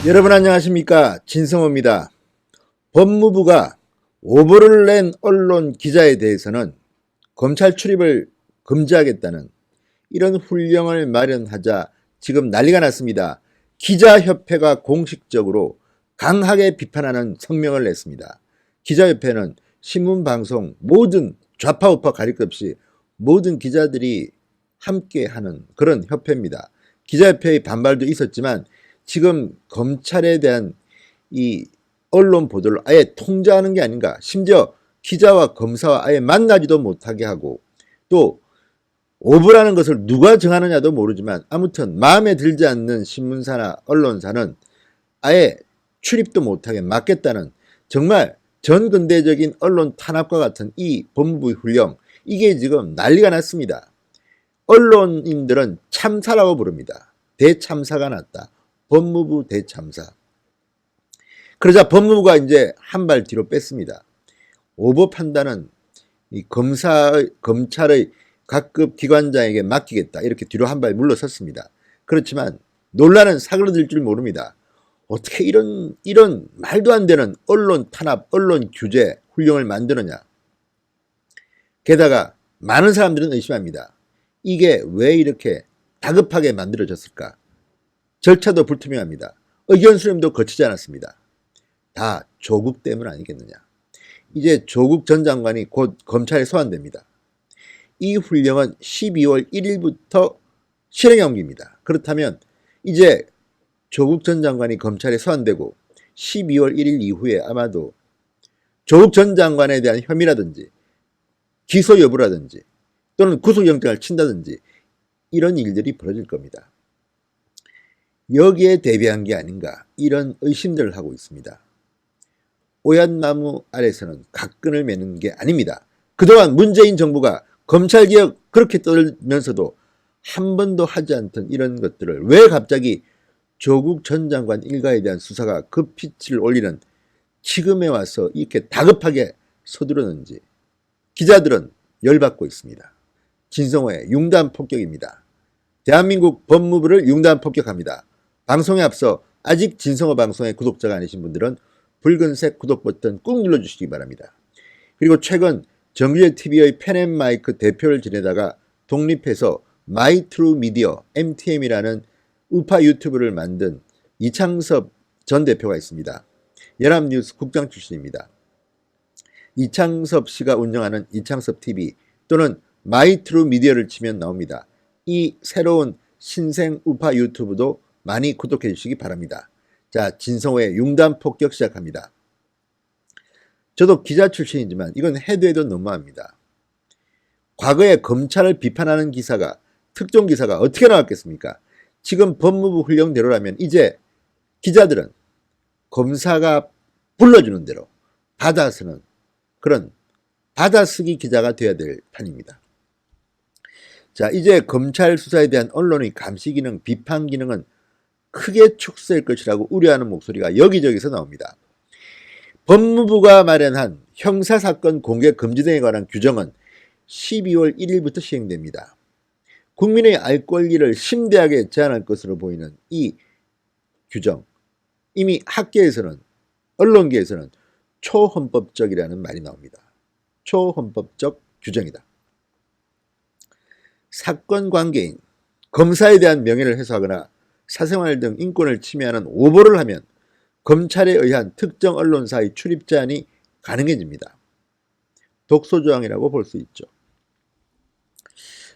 여러분 안녕하십니까, 진성호입니다. 법무부가 오보를 낸 언론 기자에 대해서는 검찰 출입을 금지하겠다는 이런 훈령을 마련하자 지금 난리가 났습니다. 기자협회가 공식적으로 강하게 비판하는 성명을 냈습니다. 기자협회는 신문방송 모든 좌파 우파 가릴 것 없이 모든 기자들이 함께하는 그런 협회입니다. 기자협회의 반발도 있었지만 지금 검찰에 대한 이 언론 보도를 아예 통제하는 게 아닌가, 심지어 기자와 검사와 아예 만나지도 못하게 하고, 또 오보라는 것을 누가 정하느냐도 모르지만 아무튼 마음에 들지 않는 신문사나 언론사는 아예 출입도 못하게 막겠다는, 정말 전근대적인 언론 탄압과 같은 이 법무부의 훈령, 이게 지금 난리가 났습니다. 언론인들은 참사라고 부릅니다. 대참사가 났다. 법무부 대참사. 그러자 법무부가 이제 한 발 뒤로 뺐습니다. 오보 판단은 이 검찰의 각급 기관장에게 맡기겠다, 이렇게 뒤로 한 발 물러섰습니다. 그렇지만 논란은 사그러들 줄 모릅니다. 어떻게 이런 말도 안 되는 언론 탄압, 언론 규제 훈령을 만드느냐. 게다가 많은 사람들은 의심합니다. 이게 왜 이렇게 다급하게 만들어졌을까? 절차도 불투명합니다. 의견 수렴도 거치지 않았습니다. 다 조국 때문 아니겠느냐. 이제 조국 전 장관이 곧 검찰에 소환됩니다. 이 훈령은 12월 1일부터 실행에 옮깁니다. 그렇다면 이제 조국 전 장관이 검찰에 소환되고 12월 1일 이후에 아마도 조국 전 장관에 대한 혐의라든지 기소 여부라든지 또는 구속영장을 친다든지 이런 일들이 벌어질 겁니다. 여기에 대비한 게 아닌가, 이런 의심들을 하고 있습니다. 오얏나무 아래서는 각끈을 매는 게 아닙니다. 그동안 문재인 정부가 검찰개혁 그렇게 떨면서도 한 번도 하지 않던 이런 것들을 왜 갑자기 조국 전 장관 일가에 대한 수사가 급빛을 올리는 지금에 와서 이렇게 다급하게 서두르는지 기자들은 열받고 있습니다. 진성호의 융단 폭격입니다. 대한민국 법무부를 융단 폭격합니다. 방송에 앞서 아직 진성호 방송의 구독자가 아니신 분들은 붉은색 구독 버튼 꾹 눌러주시기 바랍니다. 그리고 최근 정규제TV의 펜앤마이크 대표를 지내다가 독립해서 마이트루미디어 MTM이라는 우파 유튜브를 만든 이창섭 전 대표가 있습니다. 연합뉴스 국장 출신입니다. 이창섭 씨가 운영하는 이창섭TV 또는 마이트루미디어를 치면 나옵니다. 이 새로운 신생 우파 유튜브도 많이 구독해 주시기 바랍니다. 자, 진성호의 융단 폭격 시작합니다. 저도 기자 출신이지만 이건 해도 해도 너무합니다. 과거에 검찰을 비판하는 기사가, 특종 기사가 어떻게 나왔겠습니까? 지금 법무부 훈령대로라면 이제 기자들은 검사가 불러주는 대로 받아쓰는 그런 받아쓰기 기자가 되어야 될 판입니다. 자, 이제 검찰 수사에 대한 언론의 감시 기능, 비판 기능은 크게 축소될 것이라고 우려하는 목소리가 여기저기서 나옵니다. 법무부가 마련한 형사사건 공개 금지 등에 관한 규정은 12월 1일부터 시행됩니다. 국민의 알 권리를 심대하게 제한할 것으로 보이는 이 규정, 이미 학계에서는, 언론계에서는 초헌법적이라는 말이 나옵니다. 초헌법적 규정이다. 사건 관계인, 검사에 대한 명예를 해소하거나 사생활 등 인권을 침해하는 오보를 하면 검찰에 의한 특정 언론사의 출입 제한이 가능해집니다. 독소조항이라고 볼 수 있죠.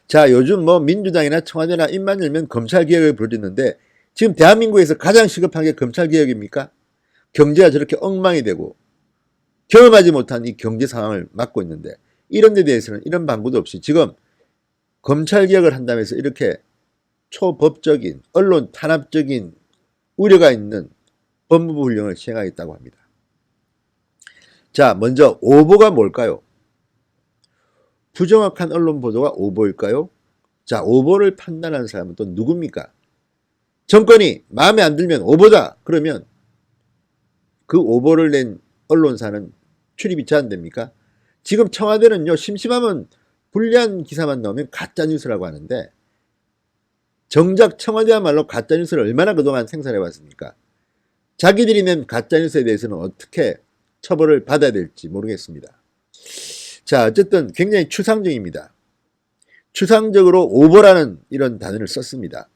자, 요즘 민주당이나 청와대나 입만 열면 검찰개혁을 부르짖는데 지금 대한민국에서 가장 시급한 게 검찰개혁입니까? 경제가 저렇게 엉망이 되고 경험하지 못한 이 경제 상황을 맞고 있는데 이런 데 대해서는 이런 방구도 없이 지금 검찰개혁을 한다면서 이렇게 초법적인 언론 탄압적인 우려가 있는 법무부 훈령을 시행하겠다고 합니다. 자, 먼저 오보가 뭘까요? 부정확한 언론 보도가 오보일까요? 자, 오보를 판단하는 사람은 또 누굽니까? 정권이 마음에 안 들면 오보다 그러면 그 오보를 낸 언론사는 출입이 제한됩니까? 지금 청와대는요, 심심하면 불리한 기사만 나오면 가짜뉴스라고 하는데 정작 청와대야말로 가짜뉴스를 얼마나 그동안 생산해 왔습니까? 자기들이 낸 가짜뉴스에 대해서는 어떻게 처벌을 받아야 될지 모르겠습니다. 자, 어쨌든 굉장히 추상적입니다. 추상적으로 오보라는 이런 단어를 썼습니다.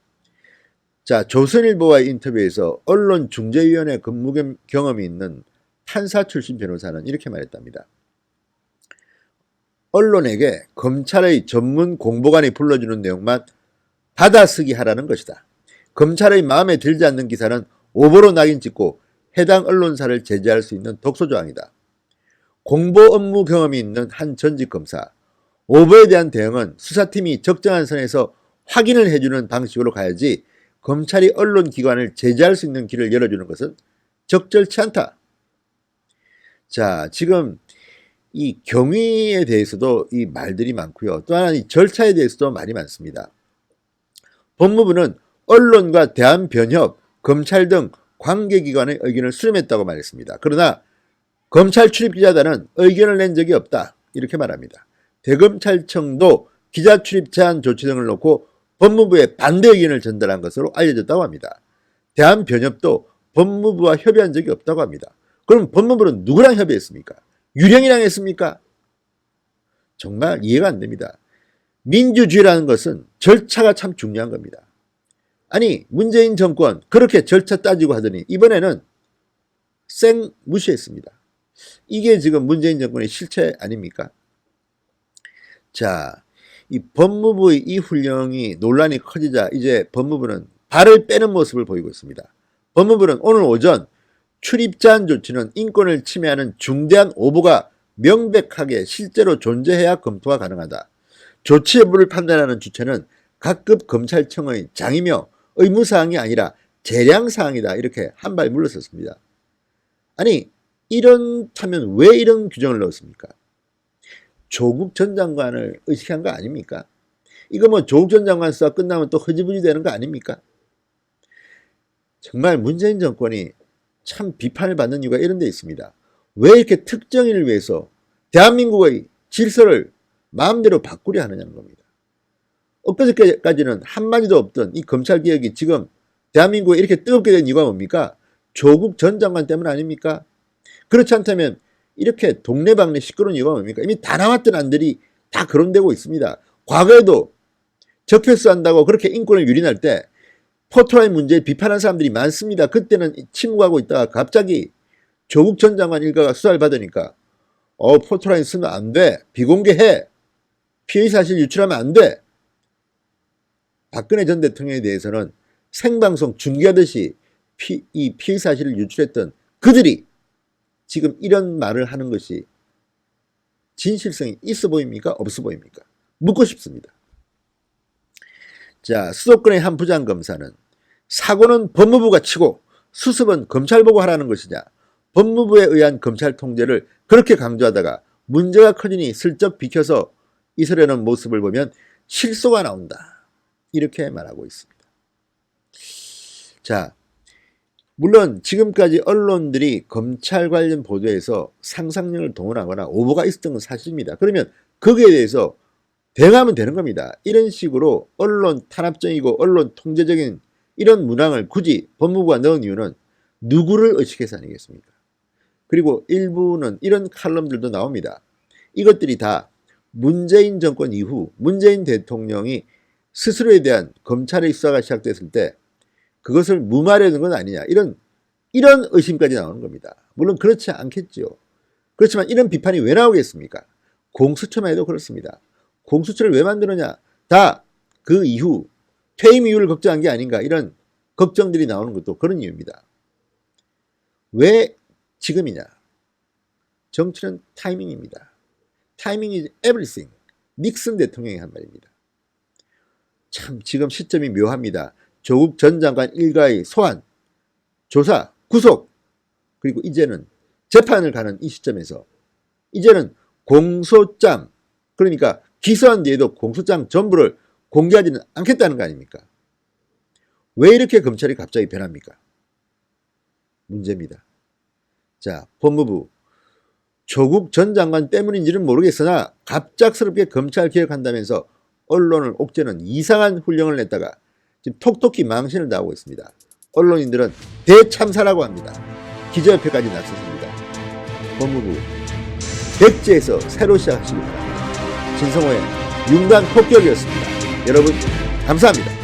자, 조선일보와의 인터뷰에서 언론중재위원회 근무 경험이 있는 판사 출신 변호사는 이렇게 말했답니다. 언론에게 검찰의 전문 공보관이 불러주는 내용만 받아쓰기 하라는 것이다. 검찰의 마음에 들지 않는 기사는 오보로 낙인 찍고 해당 언론사를 제재할 수 있는 독소조항이다. 공보 업무 경험이 있는 한 전직 검사, 오보에 대한 대응은 수사팀이 적정한 선에서 확인을 해주는 방식으로 가야지 검찰이 언론기관을 제재할 수 있는 길을 열어주는 것은 적절치 않다. 자, 지금 이 경위에 대해서도 이 말들이 많고요. 또 하나 이 절차에 대해서도 말이 많습니다. 법무부는 언론과 대한변협, 검찰 등 관계기관의 의견을 수렴했다고 말했습니다. 그러나 검찰 출입기자단은 의견을 낸 적이 없다. 이렇게 말합니다. 대검찰청도 기자 출입 제한 조치 등을 놓고 법무부에 반대 의견을 전달한 것으로 알려졌다고 합니다. 대한변협도 법무부와 협의한 적이 없다고 합니다. 그럼 법무부는 누구랑 협의했습니까? 유령이랑 했습니까? 정말 이해가 안 됩니다. 민주주의라는 것은 절차가 참 중요한 겁니다. 아니, 문재인 정권 그렇게 절차 따지고 하더니 이번에는 쌩 무시했습니다. 이게 지금 문재인 정권의 실체 아닙니까? 자, 이 법무부의 이 훈령이 논란이 커지자 이제 법무부는 발을 빼는 모습을 보이고 있습니다. 법무부는 오늘 오전 출입 제한 조치는 인권을 침해하는 중대한 오보가 명백하게 실제로 존재해야 검토가 가능하다. 조치 여부를 판단하는 주체는 각급 검찰청의 장이며 의무사항이 아니라 재량사항이다. 이렇게 한 발 물러섰습니다. 아니, 이렇다면 왜 이런 규정을 넣었습니까? 조국 전 장관을 의식한 거 아닙니까? 이거 뭐 조국 전 장관 수사 끝나면 또 흐지부지 되는 거 아닙니까? 정말 문재인 정권이 참 비판을 받는 이유가 이런 데 있습니다. 왜 이렇게 특정인을 위해서 대한민국의 질서를 마음대로 바꾸려 하느냐는 겁니다. 엊그저께까지는 한마디도 없던 이 검찰개혁이 지금 대한민국에 이렇게 뜨겁게 된 이유가 뭡니까? 조국 전 장관 때문 아닙니까? 그렇지 않다면 이렇게 동네방네 시끄러운 이유가 뭡니까? 이미 다 나왔던 안들이 다 거론되고 있습니다. 과거에도 적폐수 한다고 그렇게 인권을 유린할 때 포토라인 문제에 비판한 사람들이 많습니다. 그때는 침묵하고 있다가 갑자기 조국 전 장관 일가가 수사를 받으니까 포토라인 쓰면 안 돼. 비공개해. 피의 사실 유출하면 안 돼. 박근혜 전 대통령에 대해서는 생방송 중계하듯이 이 피의 사실을 유출했던 그들이 지금 이런 말을 하는 것이 진실성이 있어 보입니까? 없어 보입니까? 묻고 싶습니다. 자, 수도권의 한 부장검사는 사고는 법무부가 치고 수습은 검찰 보고 하라는 것이냐, 법무부에 의한 검찰 통제를 그렇게 강조하다가 문제가 커지니 슬쩍 비켜서 이설하는 모습을 보면 실소가 나온다. 이렇게 말하고 있습니다. 자, 물론 지금까지 언론들이 검찰 관련 보도에서 상상력을 동원하거나 오보가 있었던 건 사실입니다. 그러면 거기에 대해서 대응하면 되는 겁니다. 이런 식으로 언론 탄압적이고 언론 통제적인 이런 문항을 굳이 법무부가 넣은 이유는 누구를 의식해서 아니겠습니까? 그리고 일부는 이런 칼럼들도 나옵니다. 이것들이 다 문재인 정권 이후 문재인 대통령이 스스로에 대한 검찰의 수사가 시작됐을 때 그것을 무마하려는 건 아니냐, 이런 의심까지 나오는 겁니다. 물론 그렇지 않겠죠. 그렇지만 이런 비판이 왜 나오겠습니까? 공수처만 해도 그렇습니다. 공수처를 왜 만드느냐, 다 그 이후 퇴임 이유를 걱정한 게 아닌가, 이런 걱정들이 나오는 것도 그런 이유입니다. 왜 지금이냐? 정치는 타이밍입니다. 타이밍 is everything. 닉슨 대통령이 한 말입니다. 참 지금 시점이 묘합니다. 조국 전 장관 일가의 소환, 조사, 구속, 그리고 이제는 재판을 가는 이 시점에서 이제는 공소장, 그러니까 기소한 뒤에도 공소장 전부를 공개하지는 않겠다는 거 아닙니까? 왜 이렇게 검찰이 갑자기 변합니까? 문제입니다. 자, 법무부 조국 전 장관 때문인지는 모르겠으나 갑작스럽게 검찰 개혁한다면서 언론을 옥죄는 이상한 훈령을 냈다가 지금 톡톡히 망신을 당하고 있습니다. 언론인들은 대참사라고 합니다. 기자협회까지 나섰습니다. 법무부 백제에서 새로 시작하시기 바랍니다. 진성호의 융단 폭격이었습니다. 여러분 감사합니다.